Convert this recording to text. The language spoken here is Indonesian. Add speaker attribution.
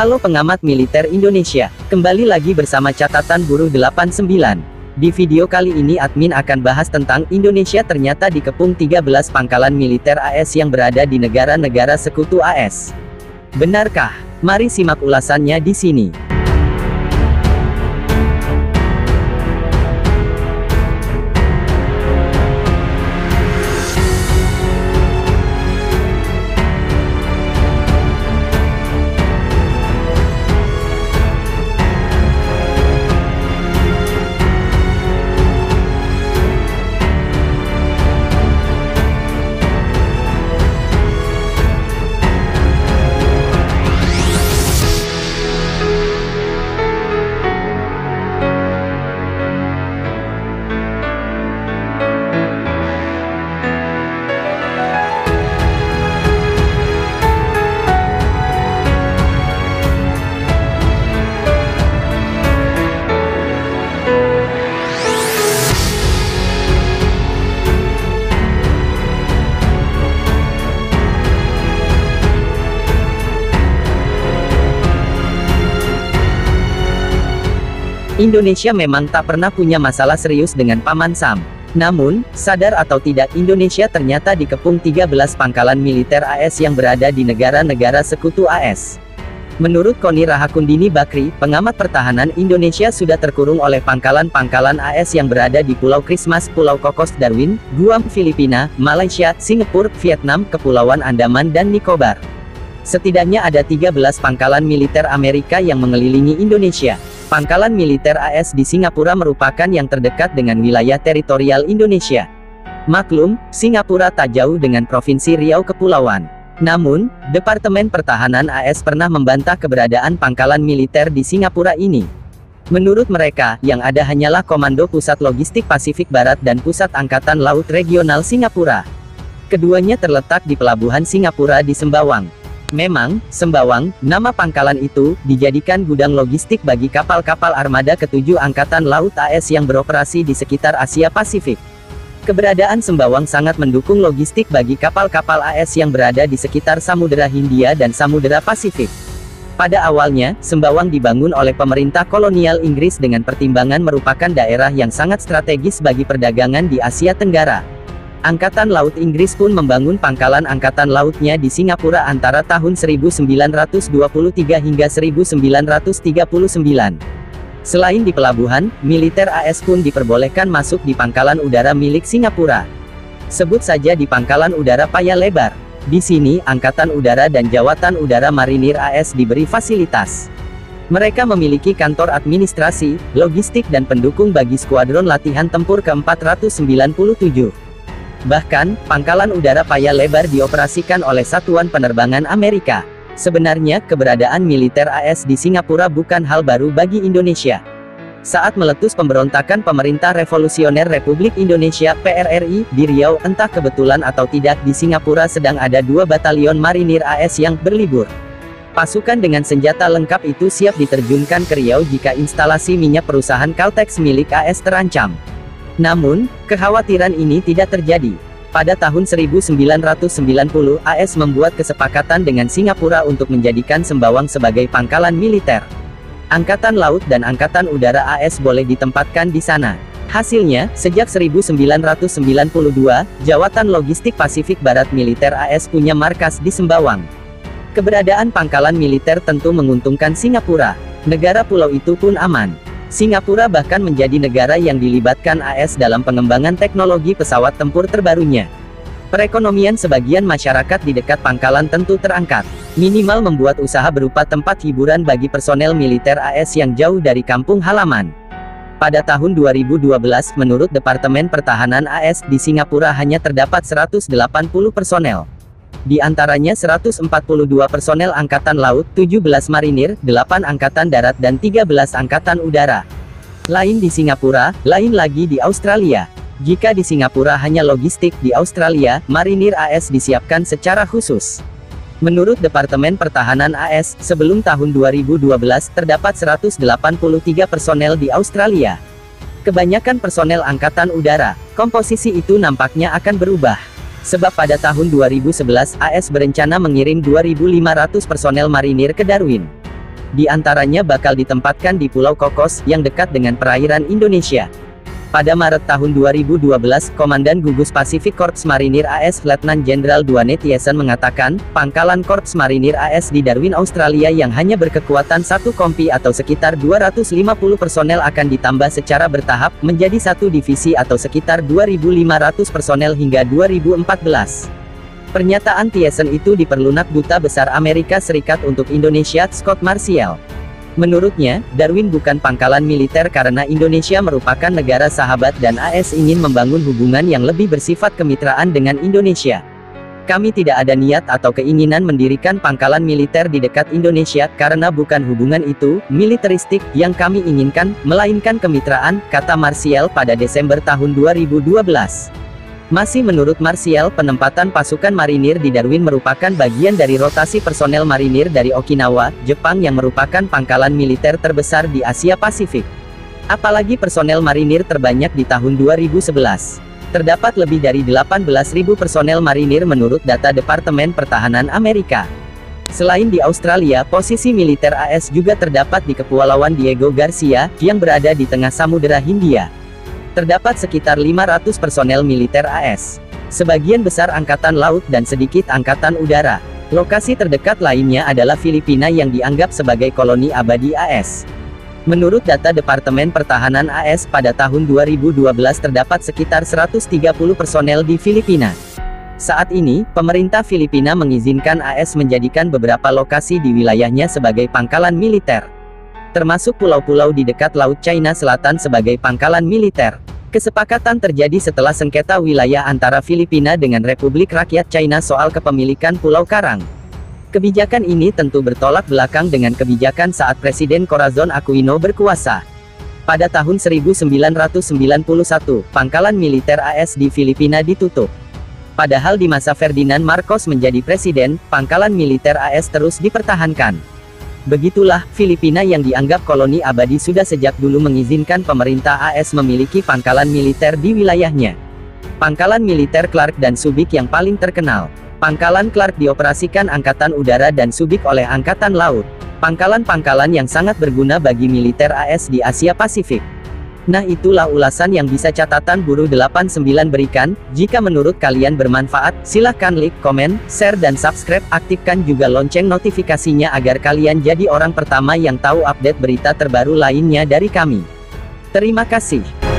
Speaker 1: Halo pengamat militer Indonesia, kembali lagi bersama Catatan Buruh 89. Di video kali ini admin akan bahas tentang Indonesia ternyata dikepung 13 pangkalan militer AS yang berada di negara-negara sekutu AS. Benarkah? Mari simak ulasannya di sini. Indonesia memang tak pernah punya masalah serius dengan Paman Sam. Namun, sadar atau tidak Indonesia ternyata dikepung 13 pangkalan militer AS yang berada di negara-negara sekutu AS. Menurut Koni Rahakundini Bakri, pengamat pertahanan Indonesia sudah terkurung oleh pangkalan-pangkalan AS yang berada di Pulau Christmas, Pulau Cocos, Darwin, Guam, Filipina, Malaysia, Singapura, Vietnam, Kepulauan Andaman dan Nicobar. Setidaknya ada 13 pangkalan militer Amerika yang mengelilingi Indonesia. Pangkalan militer AS di Singapura merupakan yang terdekat dengan wilayah teritorial Indonesia. Maklum, Singapura tak jauh dengan Provinsi Riau Kepulauan. Namun, Departemen Pertahanan AS pernah membantah keberadaan pangkalan militer di Singapura ini. Menurut mereka, yang ada hanyalah Komando Pusat Logistik Pasifik Barat dan Pusat Angkatan Laut Regional Singapura. Keduanya terletak di Pelabuhan Singapura di Sembawang. Memang, Sembawang, nama pangkalan itu, dijadikan gudang logistik bagi kapal-kapal armada ke-7 Angkatan Laut AS yang beroperasi di sekitar Asia Pasifik. Keberadaan Sembawang sangat mendukung logistik bagi kapal-kapal AS yang berada di sekitar Samudera Hindia dan Samudera Pasifik. Pada awalnya, Sembawang dibangun oleh pemerintah kolonial Inggris dengan pertimbangan merupakan daerah yang sangat strategis bagi perdagangan di Asia Tenggara. Angkatan Laut Inggris pun membangun pangkalan angkatan lautnya di Singapura antara tahun 1923 hingga 1939. Selain di pelabuhan, militer AS pun diperbolehkan masuk di pangkalan udara milik Singapura. Sebut saja di Pangkalan Udara Paya Lebar. Di sini, Angkatan Udara dan Jawatan Udara Marinir AS diberi fasilitas. Mereka memiliki kantor administrasi, logistik dan pendukung bagi skuadron latihan tempur ke-497. Bahkan, Pangkalan Udara Paya Lebar dioperasikan oleh Satuan Penerbangan Amerika. Sebenarnya, keberadaan militer AS di Singapura bukan hal baru bagi Indonesia. Saat meletus pemberontakan Pemerintah Revolusioner Republik Indonesia (PRRI) di Riau, entah kebetulan atau tidak di Singapura sedang ada 2 batalion marinir AS yang berlibur. Pasukan dengan senjata lengkap itu siap diterjunkan ke Riau jika instalasi minyak perusahaan Caltex milik AS terancam. Namun, kekhawatiran ini tidak terjadi. Pada tahun 1990, AS membuat kesepakatan dengan Singapura untuk menjadikan Sembawang sebagai pangkalan militer. Angkatan Laut dan Angkatan Udara AS boleh ditempatkan di sana. Hasilnya, sejak 1992, Jawatan Logistik Pasifik Barat Militer AS punya markas di Sembawang. Keberadaan pangkalan militer tentu menguntungkan Singapura. Negara pulau itu pun aman. Singapura bahkan menjadi negara yang dilibatkan AS dalam pengembangan teknologi pesawat tempur terbarunya. Perekonomian sebagian masyarakat di dekat pangkalan tentu terangkat. Minimal membuat usaha berupa tempat hiburan bagi personel militer AS yang jauh dari kampung halaman. Pada tahun 2012, menurut Departemen Pertahanan AS, di Singapura hanya terdapat 180 personel. Di antaranya 142 personel Angkatan Laut, 17 Marinir, 8 Angkatan Darat dan 13 Angkatan Udara. Lain di Singapura, lain lagi di Australia. Jika di Singapura hanya logistik, di Australia, Marinir AS disiapkan secara khusus. Menurut Departemen Pertahanan AS, sebelum tahun 2012, terdapat 183 personel di Australia. Kebanyakan personel Angkatan Udara. Komposisi itu nampaknya akan berubah. Sebab pada tahun 2011, AS berencana mengirim 2.500 personel marinir ke Darwin. Di antaranya bakal ditempatkan di Pulau Kokos, yang dekat dengan perairan Indonesia. Pada Maret tahun 2012, Komandan Gugus Pacific Corps Marinir AS Letnan Jenderal Duane Thiessen mengatakan, pangkalan Korps Marinir AS di Darwin, Australia yang hanya berkekuatan 1 kompi atau sekitar 250 personel akan ditambah secara bertahap, menjadi 1 divisi atau sekitar 2.500 personel hingga 2014. Pernyataan Thiessen itu diperlunak Duta Besar Amerika Serikat untuk Indonesia, Scott Marcial. Menurutnya, Darwin bukan pangkalan militer karena Indonesia merupakan negara sahabat dan AS ingin membangun hubungan yang lebih bersifat kemitraan dengan Indonesia. Kami tidak ada niat atau keinginan mendirikan pangkalan militer di dekat Indonesia, karena bukan hubungan itu, militeristik, yang kami inginkan, melainkan kemitraan, kata Marcial pada Desember tahun 2012. Masih menurut Marcial, penempatan pasukan marinir di Darwin merupakan bagian dari rotasi personel marinir dari Okinawa, Jepang yang merupakan pangkalan militer terbesar di Asia Pasifik. Apalagi personel marinir terbanyak di tahun 2011. Terdapat lebih dari 18.000 personel marinir menurut data Departemen Pertahanan Amerika. Selain di Australia, posisi militer AS juga terdapat di Kepulauan Diego Garcia, yang berada di tengah Samudera Hindia. Terdapat sekitar 500 personel militer AS. Sebagian besar angkatan laut dan sedikit angkatan udara. Lokasi terdekat lainnya adalah Filipina yang dianggap sebagai koloni abadi AS. Menurut data Departemen Pertahanan AS pada tahun 2012 terdapat sekitar 130 personel di Filipina. Saat ini, pemerintah Filipina mengizinkan AS menjadikan beberapa lokasi di wilayahnya sebagai pangkalan militer. Termasuk pulau-pulau di dekat Laut China Selatan sebagai pangkalan militer. Kesepakatan terjadi setelah sengketa wilayah antara Filipina dengan Republik Rakyat China soal kepemilikan Pulau Karang. Kebijakan ini tentu bertolak belakang dengan kebijakan saat Presiden Corazon Aquino berkuasa. Pada tahun 1991, pangkalan militer AS di Filipina ditutup. Padahal di masa Ferdinand Marcos menjadi presiden, pangkalan militer AS terus dipertahankan. Begitulah, Filipina yang dianggap koloni abadi sudah sejak dulu mengizinkan pemerintah AS memiliki pangkalan militer di wilayahnya. Pangkalan militer Clark dan Subic yang paling terkenal. Pangkalan Clark dioperasikan Angkatan Udara dan Subic oleh Angkatan Laut. Pangkalan-pangkalan yang sangat berguna bagi militer AS di Asia Pasifik. Nah, itulah ulasan yang bisa catatan Buruh 89 berikan. Jika menurut kalian bermanfaat, silahkan like, komen, share dan subscribe. Aktifkan juga lonceng notifikasinya agar kalian jadi orang pertama yang tahu update berita terbaru lainnya dari kami. Terima kasih.